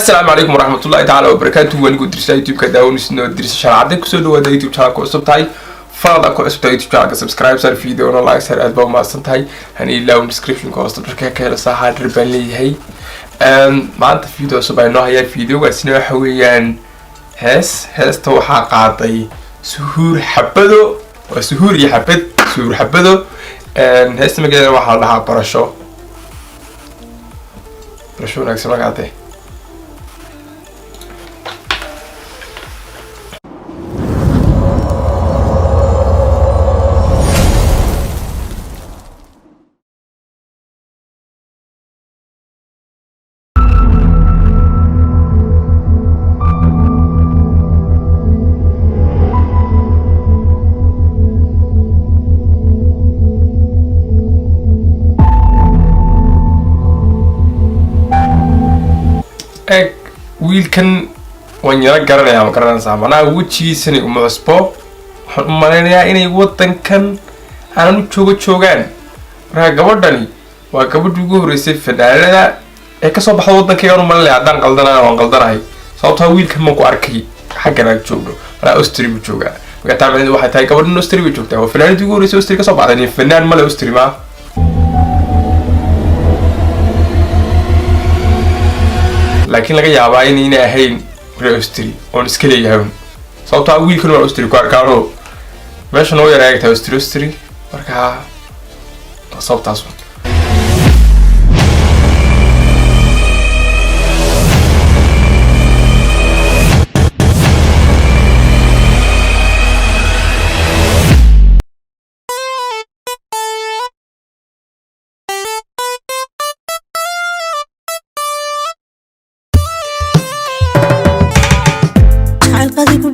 السلام عليكم ورحمة الله تعالى وبركاته. وأنا قلت رسالة يوتيوب كده ونسينا درس شرعتك كسودو وده يوتيوب شانل كوسب تاي فاضل أكو أسبوع يوتيوب شانل كسبسكرايب صار فيديو ولا لايك صار أسبوع ما أصلا هني لو ديسكريبشن كوسب بركة كده صح ربنا لي هي ما أنت فيديو سبعة إنه هي الفيديو وسنا حويان هس تو حقاطي سهور حبدو وسهور يحبد سهور حبدو هس مجال واحد لها برشو نكسر مقاطع wiilkan waan yara garanayaa ma garanaysaa macnaha wejigiisani uma cusbo waxaan u malaynayaa inay wadankan aanan u joogaan marka gabadhani waa gabadhii ugu horeysay fanaanada ee kasoo baxda wadankaygaan u malaynayaa haddaan qaldanaana waan qaldanahay sababtaa wiilkan ma ku arkay xaggan aan joogno marka Austria buu joogaa marka taabacdeedu waxay tahay gabadhan Austria bay joogtaa waa fanaanadii ugu horeysay Austria kasoo baxday fanaan male Austria ma لكن لقى يابا إني هين رأستري أو نسكلي يهون صوت أقول كل مرة أستري كارو ماشي نويا رأيك أستري بركها صوت أصلا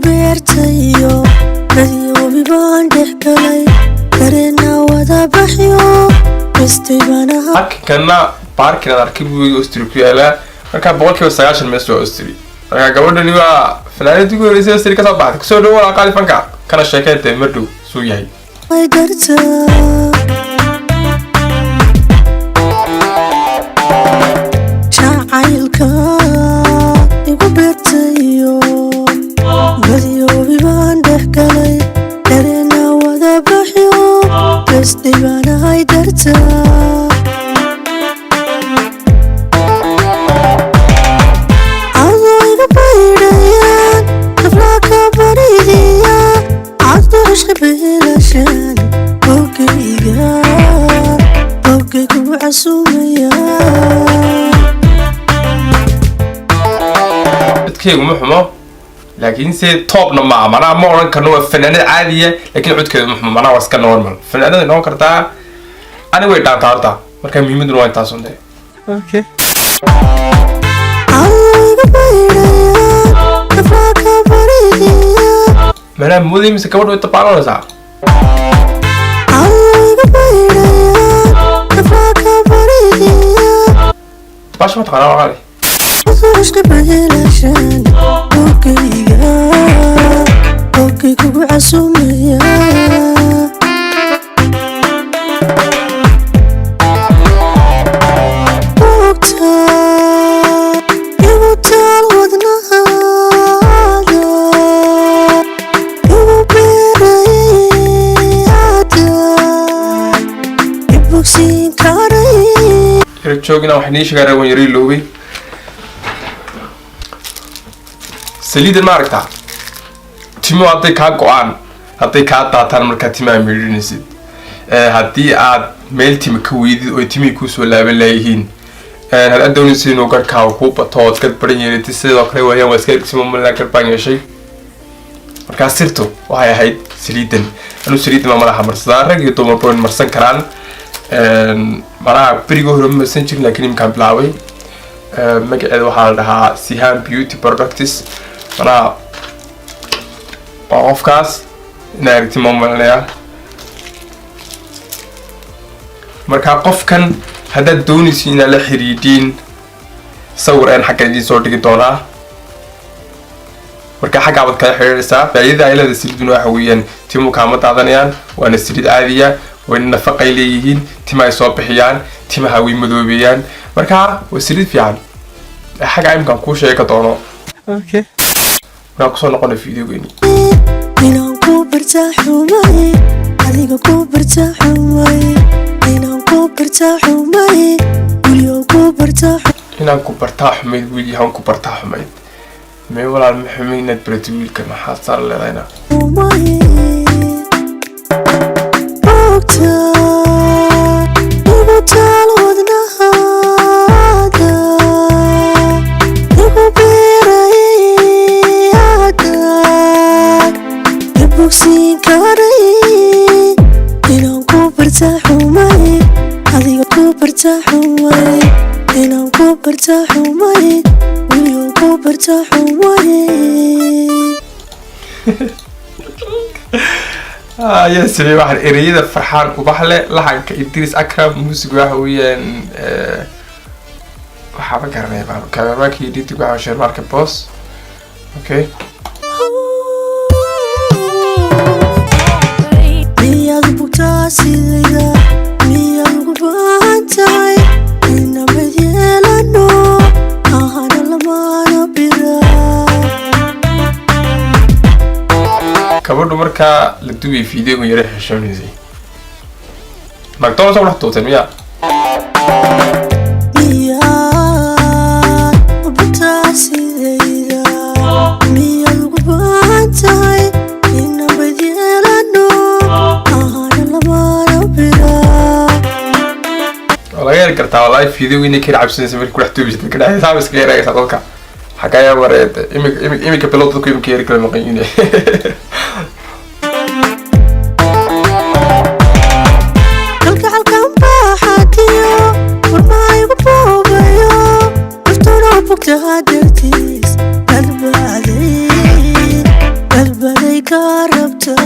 beertayo radio bibaan dhexgalay dareenna wada baxyo istibanaha kana parking arkibu Austria ku yaala marka 190 mees waa Austria marka gabadhani waa fanaanadii ugu horeysay Austria ka soo baxday kasoo dhawaad qaali fanka kana sheekaytay madhow soo yahay ay garta jacaylka igu beertayo radio bibaan dhexgalay dareenna wada baxyo istibanaha ay garta dadkaygu ma xumo laakiin se toobna ma mana ma oran karno waa fanaanad caadiya laakiin codkeedu ma xumo mana waa iska normal fanaanada noqon kartaa ani way dhaantaa horta marka muhiimaduna waa intaas unde okay mana moodey mise gabadh way tabaanaysaa باش ما تقرأوا علي وصرشت بهلاشان وكيغا وكيكو عسوميا وقتا يبطل ودنها يبطل يبوكسين كاري joogina wax nii sheegay waan yari loobi saliid ma aragtaa timo hadday ka go'aan hadday ka daataan marka timaa miirinaysid haddii aad meel timo ka weydid oo timi ku soo laaban leeyihiin hal adoonaysid inuu garkaaga ku bato oo gad baran yeelay sidoo kale waayaan waa iska eegsiimo ma garbaan yeeshay marka sirto waxay ahayd saliidan anu saliidan ma malaha marsadaa rag iyo dumar baan marsan karaan maraha beriga hore ma san jirin laakiin imkaan bilaabay magaceeda waxaa la dhahaa Sihan Beauty Products maraha qofkaas inaa aragti ma malanaya marka qofkan haddaad doonaysid inaad la xiriidhiin sawir aan xagga idiin soo dhigi doonaa marka xagga aad kala xiriiraysaa faa'iidada ay leedahay saliiduna waxa weeyaan timo kaama daadanayaan waana saliid caadiya وإن نفقة إليهين تما يصاب بحيان تما هاوي مذوبيان مركا وسريد فيان حاجة يمكن كل شيء كتونه اوكي ناقصون نقول فيديو جيني inaan ku bartaaxumay adiga ku bartaaxumay inaan ku bartaaxumay weliyo ku bartaaxumay inaan ku bartaaxumay weliyahan ku bartaaxumay may walaal maxumaynad barati wiilka maxaa saar leedayna bogsiin karay inaan ku bartaaxumay adiga ku bartaaxumay inaan ku bartaaxumay weliyo ku bartaaxumay يا سلي واحد إريدة فرحان وبحلة لحق إدريس أكرم موسيقى واحد ويان وحابة كرني بعرف كمان كي يدي تبع عشان مارك بوس أوكي miyaad bugtaa sidayda miyaad ugu baahan tahay inabad yeelano ahana lamaana bira كبرنا مركا لتوبي فيديو يريح الشمس زي مكتوب صور حطوه تنمية miyaad bugtaa sidayda miyaad ugu baahan tahay inabad yeelano ahana lamaana bira والله غير كرتا والله فيديو إني كده عبسين سمير كل حتوبي جدا كده هاي ثابت كده رأي صدقك حكاية مريت إمي كبلوت تكوي مكير كل مقيني dartiis badbaday ka rabtaa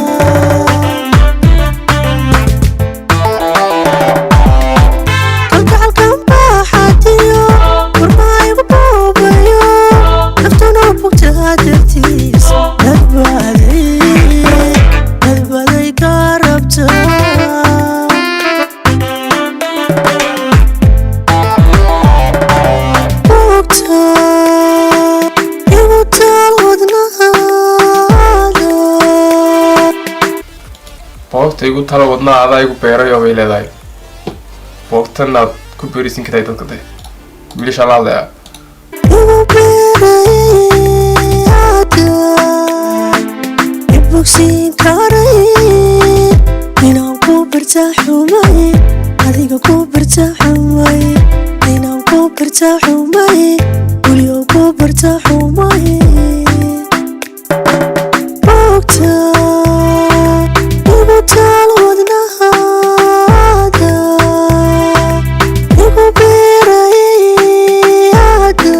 kalgacalkan baaxaatiyo warmaayigu boobayo naftuna bugtaa dartiis badbaday ka rabtaa boogta igu talo wadnaa adaa igu beeray oo bay leedahay boogtan aad ku beerisin kartay dadka de wiilasha la hadlaya bogsiin karay inaan ku bartaaxumay adiga ku bartaaxumay inaan ku bartaaxumay weliyo ku bartaaxumay boogta igu taal wadnahaada igu beerayaada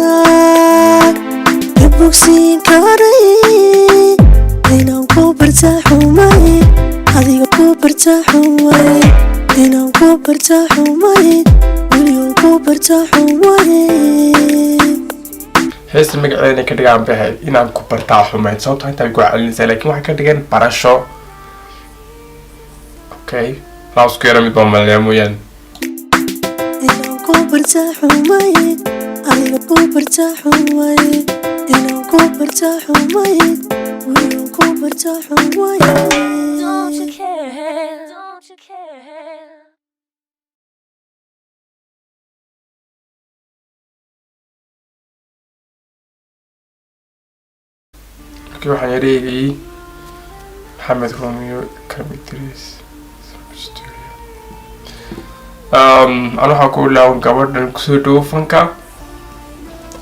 ibogsiin karay inaan ku bartaaxumay adiga ku bartaaxumay inaan ku bartaaxumay weliyo ku bartaaxumay heesta magaceeda ka dhigaan bahay inaan ku bartaaxumay sababtoo intaa ku celinaysaa laakiin waxay ka dhigan barasho okay laas ku yara mid baan malaya mooyaan inaan ku bartaaxumay adiga ku bartaaxumay inaan ku bartaaxumay weliyo ku bartaaxumay Don't you care? Don't you care? okay waxaan yareegayay maxamed romeo kamidris أنا هقول لهم كبرنا كسودو فنكا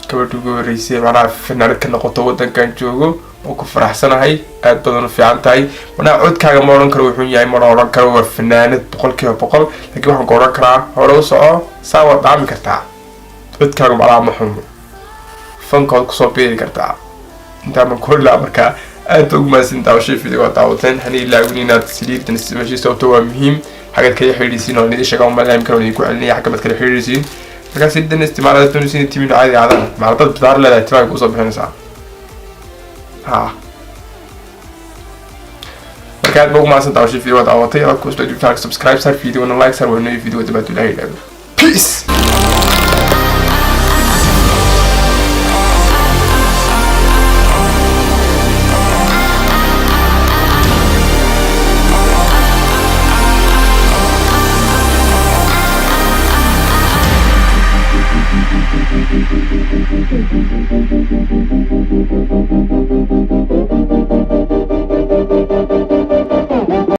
كبرتو Horaysay معناها فنانة كنا قطة ودنكان جوجو وكفر أحسن هاي أدبنا في عنتاي وأنا عود كاجا مرن كرو يحون جاي مرن كرو فنانة بقول كيف بقول لكن واحد قرر كرا هروسا سوا دعم كرتا عود كاجا مرا محمد فنكا كسوبي كرتا أنت من كل أمريكا أنتو ما سنتاو شيء في دقيقة تعوتين هني لاقونينا تسليل تنسمشي صوتوا مهم حاجات كده حيرسين أو ندي شجعوا ملاهم كانوا يكون علني حاجات كده حيرسين فكان سيدنا استعمالات تونسين التيمين عادي عادة معرضات بدار لا اتفاق قصب هنا ساعة فكانت بقول ما سنتاو شيء في وقت عوضي أو كوستو سبسكرايب صار فيديو ولا لايك صار ولا فيديو تبعتوا لهي بيس